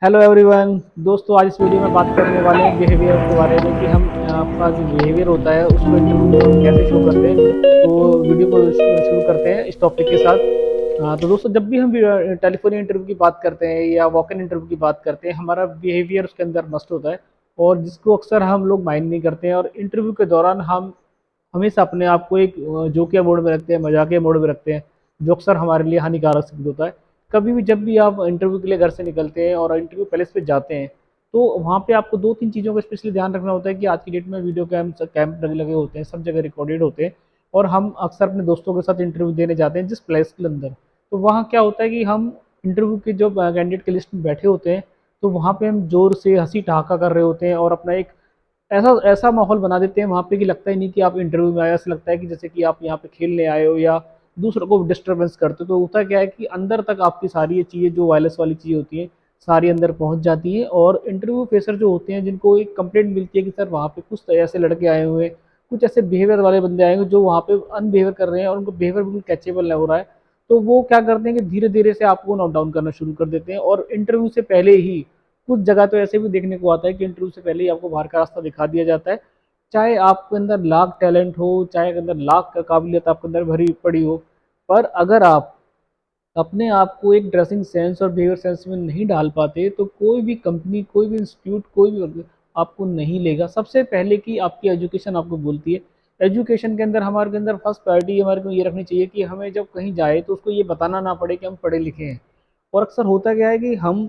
Hello everyone. दोस्तों, आज इस वीडियो में बात करने वाले हैं बिहेवियर के बारे में कि हम आपका जो बिहेवियर होता है उसको इंटरव्यू में हम कैसे शो करते हैं। तो वीडियो को शुरू करते हैं इस टॉपिक के साथ। तो दोस्तों, जब भी हम टेलीफोनिक इंटरव्यू की बात करते हैं या वॉक इन इंटरव्यू की बात करते हैं, हमारा बिहेवियर उसके अंदर मस्ट होता है और जिसको अक्सर हम लोग माइंड नहीं करते हैं। और इंटरव्यू के दौरान हम हमेशा अपने आप को एक जोकिया मोड में रखते हैं, मजाकिया मोड में रखते हैं, जो अक्सर हमारे लिए हानिकारक सिद्ध होता है। कभी भी जब भी आप इंटरव्यू के लिए घर से निकलते हैं और इंटरव्यू पैलेस पे जाते हैं, तो वहाँ पे आपको दो तीन चीज़ों का स्पेशली ध्यान रखना होता है कि आज की डेट में वीडियो कैम लगे लगे होते हैं, सब जगह रिकॉर्डेड होते हैं। और हम अक्सर अपने दोस्तों के साथ इंटरव्यू देने जाते हैं जिस प्लेस के अंदर। तो वहाँ क्या होता है कि हम इंटरव्यू के जो कैंडिडेट की लिस्ट में बैठे होते हैं, तो वहाँ पे हम जोर से हंसी ठहाका कर रहे होते हैं और अपना एक ऐसा ऐसा माहौल बना देते हैं वहाँ पे कि लगता ही नहीं कि आप इंटरव्यू में आए। ऐसा लगता है कि जैसे कि आप यहाँ पे खेलने आए हो या दूसरों को डिस्टर्बेंस करते हो। तो होता क्या है कि अंदर तक आपकी सारी ये चीज़ें जो वायरलेस वाली चीज़ें होती हैं, सारी अंदर पहुँच जाती है। और इंटरव्यू फेसर जो होते हैं, जिनको एक कंप्लेंट मिलती है कि सर वहाँ पे कुछ तो ऐसे लड़के आए हुए हैं, कुछ ऐसे बिहेवियर वाले बंदे आए हुए जो वहाँ पे अनबिहेवियर कर रहे हैं और उनको बिहेवियर बिल्कुल कैचेबल नहीं हो रहा है। तो वो क्या करते हैं कि धीरे धीरे से आपको नोट डाउन करना शुरू कर देते हैं और इंटरव्यू से पहले ही कुछ जगह तो ऐसे भी देखने को आता है कि इंटरव्यू से पहले ही आपको बाहर का रास्ता दिखा दिया जाता है। चाहे आपके अंदर लाख टैलेंट हो, चाहे अंदर लाख का काबिलियत आपके अंदर भरी पड़ी हो, पर अगर आप अपने आप को एक ड्रेसिंग सेंस और बिहेवियर सेंस में नहीं डाल पाते, तो कोई भी कंपनी, कोई भी इंस्टीट्यूट, कोई भी आपको नहीं लेगा। सबसे पहले कि आपकी एजुकेशन आपको बोलती है। एजुकेशन के अंदर हमारे के अंदर फर्स्ट प्रायोरिटी हमारे को ये रखनी चाहिए कि हमें जब कहीं जाए तो उसको ये बताना ना पड़े कि हम पढ़े लिखे हैं। और अक्सर होता क्या है कि हम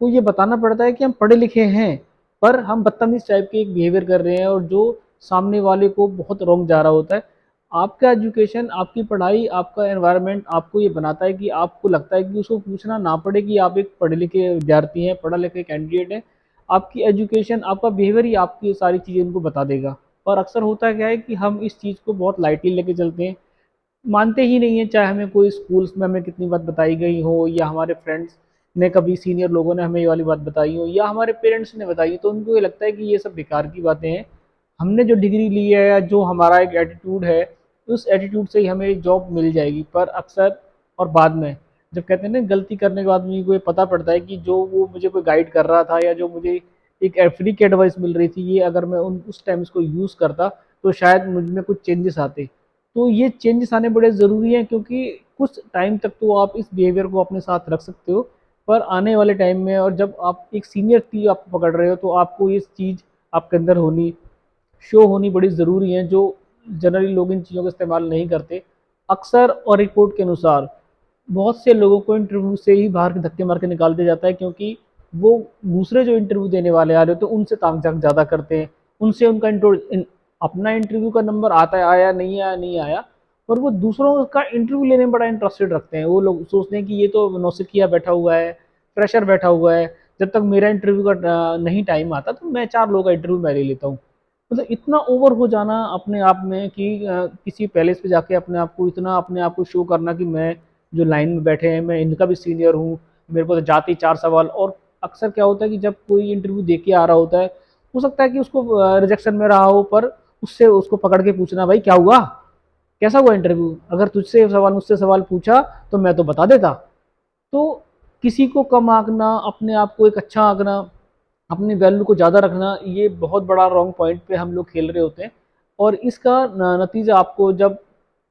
को ये बताना पड़ता है कि हम पढ़े लिखे हैं, पर हम बदतमीज टाइप के एक बिहेवियर कर रहे हैं और जो सामने वाले को बहुत रॉन्ग जा रहा होता है। आपका एजुकेशन, आपकी पढ़ाई, आपका एनवायरनमेंट आपको ये बनाता है कि आपको लगता है कि उसको पूछना ना पड़े कि आप एक पढ़े लिखे विद्यार्थी हैं, पढ़ा लिखे कैंडिडेट हैं। आपकी एजुकेशन, आपका बिहेवियर ही आपकी सारी चीज़ें उनको बता देगा। और अक्सर होता क्या है कि हम इस चीज़ को बहुत लाइटली लेके चलते हैं, मानते ही नहीं है। चाहे हमें कोई स्कूल्स में हमें कितनी बात बताई गई हो, या हमारे फ्रेंड्स ने, कभी सीनियर लोगों ने हमें ये वाली बात बताई हो, या हमारे पेरेंट्स ने बताई, तो उनको ये लगता है कि ये सब बेकार की बातें हैं। हमने जो डिग्री ली है या जो हमारा एक एटीट्यूड है, उस एटीट्यूड से ही हमें जॉब मिल जाएगी। पर अक्सर और बाद में जब कहते हैं ना, गलती करने के बाद मुझे को ये पता पड़ता है कि जो वो मुझे कोई गाइड कर रहा था या जो मुझे एक फ्री की एडवाइस मिल रही थी, ये अगर मैं उन उस टाइम इसको यूज़ करता तो शायद मुझ में कुछ चेंजेस आते। तो ये चेंजेस आने बड़े ज़रूरी हैं, क्योंकि कुछ टाइम तक तो आप इस बिहेवियर को अपने साथ रख सकते हो, पर आने वाले टाइम में और जब आप एक सीनियर की आप पकड़ रहे हो, तो आपको ये चीज़ आपके अंदर होनी, शो होनी बड़ी ज़रूरी है, जो जनरली लोग इन चीज़ों का इस्तेमाल नहीं करते। अक्सर और रिपोर्ट के अनुसार बहुत से लोगों को इंटरव्यू से ही बाहर के धक्के मार के निकाल दिया जाता है, क्योंकि वो दूसरे जो इंटरव्यू देने वाले आ रहे हो तो उनसे ताक झाक ज़्यादा करते हैं। उनसे उनका अपना इंटरव्यू का नंबर आता है, आया नहीं आया नहीं आया, पर वो दूसरों का इंटरव्यू लेने में बड़ा इंटरेस्टेड रखते हैं। वो लोग सोचते हैं कि ये तो नौसिखिया बैठा हुआ है, फ्रेशर बैठा हुआ है, जब तक मेरा इंटरव्यू का नहीं टाइम आता तो मैं चार लोगों का इंटरव्यू मैं ले लेता हूँ। मतलब इतना ओवर हो जाना अपने आप में कि किसी पैलेस पे जाके अपने आप को इतना, अपने आप को शो करना कि मैं जो लाइन में बैठे हैं मैं इनका भी सीनियर हूँ, मेरे को तो जाते ही चार सवाल। और अक्सर क्या होता है कि जब कोई इंटरव्यू दे के आ रहा होता है, हो सकता है कि उसको रिजेक्शन में रहा हो, पर उससे उसको पकड़ के पूछना, भाई क्या हुआ, कैसा हुआ इंटरव्यू, अगर तुझसे सवाल मुझसे सवाल पूछा तो मैं तो बता देता। तो किसी को कम आंकना, अपने आप को एक अच्छा आंकना, अपनी वैल्यू को ज़्यादा रखना, ये बहुत बड़ा रॉन्ग पॉइंट पे हम लोग खेल रहे होते हैं। और इसका नतीजा आपको जब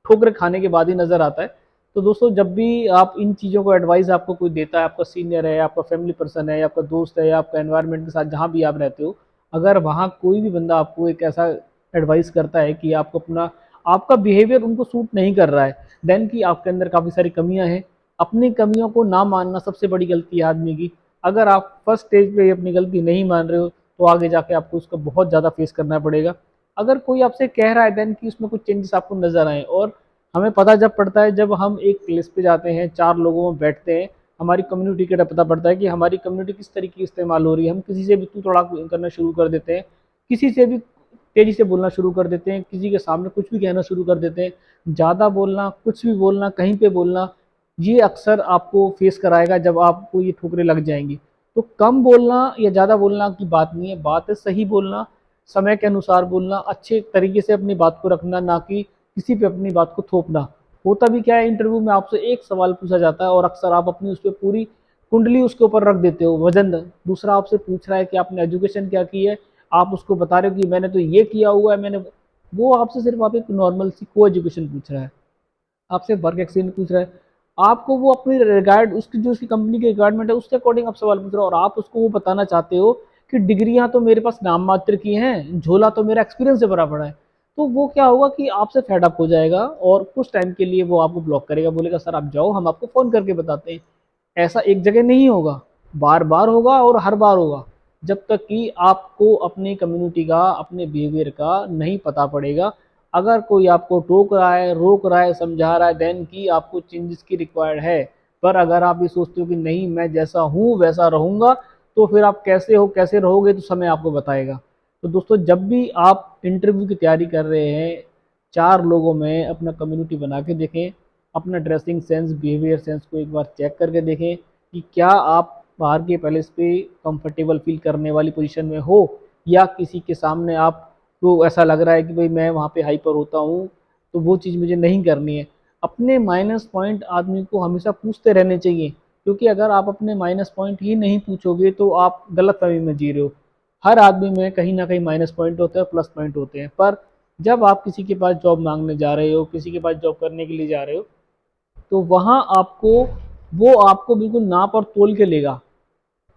ठोकर खाने के बाद ही नज़र आता है। तो दोस्तों, जब भी आप इन चीज़ों को एडवाइस आपको कोई देता है, आपका सीनियर है, आपका फैमिली पर्सन है, आपका दोस्त है, या आपका एनवायरनमेंट के साथ जहाँ भी आप रहते हो, अगर वहाँ कोई भी बंदा आपको एक ऐसा एडवाइस करता है कि आपको अपना, आपका बिहेवियर उनको सूट नहीं कर रहा है, देन कि आपके अंदर काफ़ी सारी कमियां हैं। अपनी कमियों को ना मानना सबसे बड़ी गलती है आदमी की। अगर आप फर्स्ट स्टेज पे अपनी गलती नहीं मान रहे हो, तो आगे जाके आपको उसका बहुत ज़्यादा फेस करना पड़ेगा। अगर कोई आपसे कह रहा है देन कि उसमें कुछ चेंजेस आपको नज़र आए, और हमें पता जब पड़ता है, जब हम एक प्लेस पे जाते हैं, चार लोगों में बैठते हैं, हमारी कम्युनिटी का पता पड़ता है कि हमारी कम्युनिटी किस तरीके की इस्तेमाल हो रही है। हम किसी से भी तू तड़ा करना शुरू कर देते हैं, किसी से भी तेज़ी से बोलना शुरू कर देते हैं, किसी के सामने कुछ भी कहना शुरू कर देते हैं। ज़्यादा बोलना, कुछ भी बोलना, कहीं पे बोलना, ये अक्सर आपको फेस कराएगा जब आपको ये ठोकरें लग जाएंगी। तो कम बोलना या ज़्यादा बोलना की बात नहीं है, बात है सही बोलना, समय के अनुसार बोलना, अच्छे तरीके से अपनी बात को रखना, ना कि किसी पे अपनी बात को थोपना। होता भी क्या है, इंटरव्यू में आपसे एक सवाल पूछा जाता है और अक्सर आप अपनी उस पर पूरी कुंडली उसके ऊपर रख देते हो, वजन। दूसरा आपसे पूछ रहा है कि आपने एजुकेशन क्या की है, आप उसको बता रहे हो कि मैंने तो ये किया हुआ है, मैंने वो आपसे सिर्फ आप एक नॉर्मल सी को एजुकेशन पूछ रहा है, आपसे वर्क एक्सपीरियंस पूछ रहा है, आपको वो अपनी रिगार्ड उसकी जो उसकी कंपनी की रिक्वायरमेंट है उसके अकॉर्डिंग आप सवाल पूछ रहे हो, और आप उसको वो बताना चाहते हो कि डिग्रियां तो मेरे पास नाम मात्र की हैं, झोला तो मेरा एक्सपीरियंस से भरा पड़ा है। तो वो क्या होगा कि आपसे फेड अप हो जाएगा और कुछ टाइम के लिए वो आपको ब्लॉक करेगा, बोलेगा सर आप जाओ, हम आपको फ़ोन करके बताते हैं। ऐसा एक जगह नहीं होगा, बार बार होगा और हर बार होगा, जब तक कि आपको अपनी कम्युनिटी का, अपने बिहेवियर का नहीं पता पड़ेगा। अगर कोई आपको टोक रहा है, रोक रहा है, समझा रहा है, देन की आपको चेंजेस की रिक्वायर्ड है। पर अगर आप ये सोचते हो कि नहीं मैं जैसा हूँ वैसा रहूँगा, तो फिर आप कैसे हो, कैसे रहोगे, तो समय आपको बताएगा। तो दोस्तों जब भी आप इंटरव्यू की तैयारी कर रहे हैं, 4 लोगों में अपना कम्युनिटी बना के देखें, अपना ड्रेसिंग सेंस, बिहेवियर सेंस को एक बार चेक करके देखें कि क्या आप बाहर के पैलेस पे कंफर्टेबल फील करने वाली पोजीशन में हो, या किसी के सामने आप तो ऐसा लग रहा है कि भाई मैं वहाँ पे हाइपर होता हूँ, तो वो चीज़ मुझे नहीं करनी है। अपने माइनस पॉइंट आदमी को हमेशा पूछते रहने चाहिए, क्योंकि अगर आप अपने माइनस पॉइंट ही नहीं पूछोगे तो आप गलतफहमी में जी रहे हो। हर आदमी में कहीं ना कहीं माइनस पॉइंट होते हैं, प्लस पॉइंट होते हैं, पर जब आप किसी के पास जॉब मांगने जा रहे हो, किसी के पास जॉब करने के लिए जा रहे हो, तो वहाँ आपको वो आपको बिल्कुल नाप और तोल के लेगा।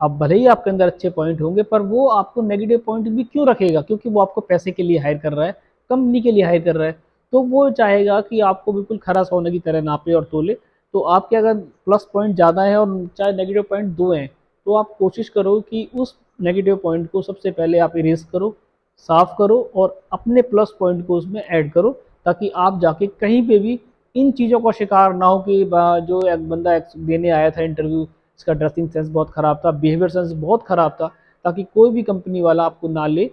अब भले ही आपके अंदर अच्छे पॉइंट होंगे, पर वो आपको नेगेटिव पॉइंट भी क्यों रखेगा, क्योंकि वो आपको पैसे के लिए हायर कर रहा है, कंपनी के लिए हायर कर रहा है। तो वो चाहेगा कि आपको बिल्कुल खरा सोने की तरह नापे और तोले। तो आपके अगर प्लस पॉइंट ज़्यादा है और चाहे नेगेटिव पॉइंट 2 हैं, तो आप कोशिश करो कि उस नेगेटिव पॉइंट को सबसे पहले आप इरेज करो, साफ करो और अपने प्लस पॉइंट को उसमें ऐड करो, ताकि आप जाके कहीं पे भी इन चीज़ों का शिकार ना हो कि जो एक बंदा देने आया था इंटरव्यू, इसका ड्रेसिंग सेंस बहुत ख़राब था, बिहेवियर सेंस बहुत ख़राब था, ताकि कोई भी कंपनी वाला आपको ना ले।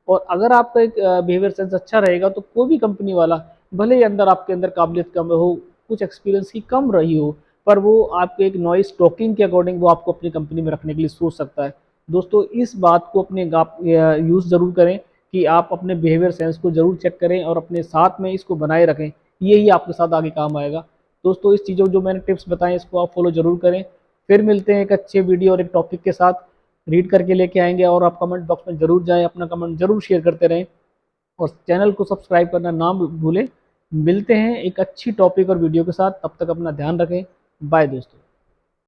और अगर आपका एक बिहेवियर सेंस अच्छा रहेगा तो कोई भी कंपनी वाला, भले ही अंदर आपके अंदर काबिलियत कम हो, कुछ एक्सपीरियंस की कम रही हो, पर वो आपके एक नॉइस टॉकिंग के अकॉर्डिंग वो आपको अपनी कंपनी में रखने के लिए सोच सकता है। दोस्तों इस बात को अपने यूज़ ज़रूर करें कि आप अपने बिहेवियर सेंस को ज़रूर चेक करें और अपने साथ में इसको बनाए रखें, यही आपके साथ आगे काम आएगा। दोस्तों इस चीज़ों जो मैंने टिप्स बताए इसको आप फॉलो ज़रूर करें। फिर मिलते हैं एक अच्छे वीडियो और एक टॉपिक के साथ, रीड करके लेके आएंगे, और आप कमेंट बॉक्स में ज़रूर जाएं, अपना कमेंट ज़रूर शेयर करते रहें और चैनल को सब्सक्राइब करना ना भूलें। मिलते हैं एक अच्छी टॉपिक और वीडियो के साथ, तब तक अपना ध्यान रखें। बाय दोस्तों।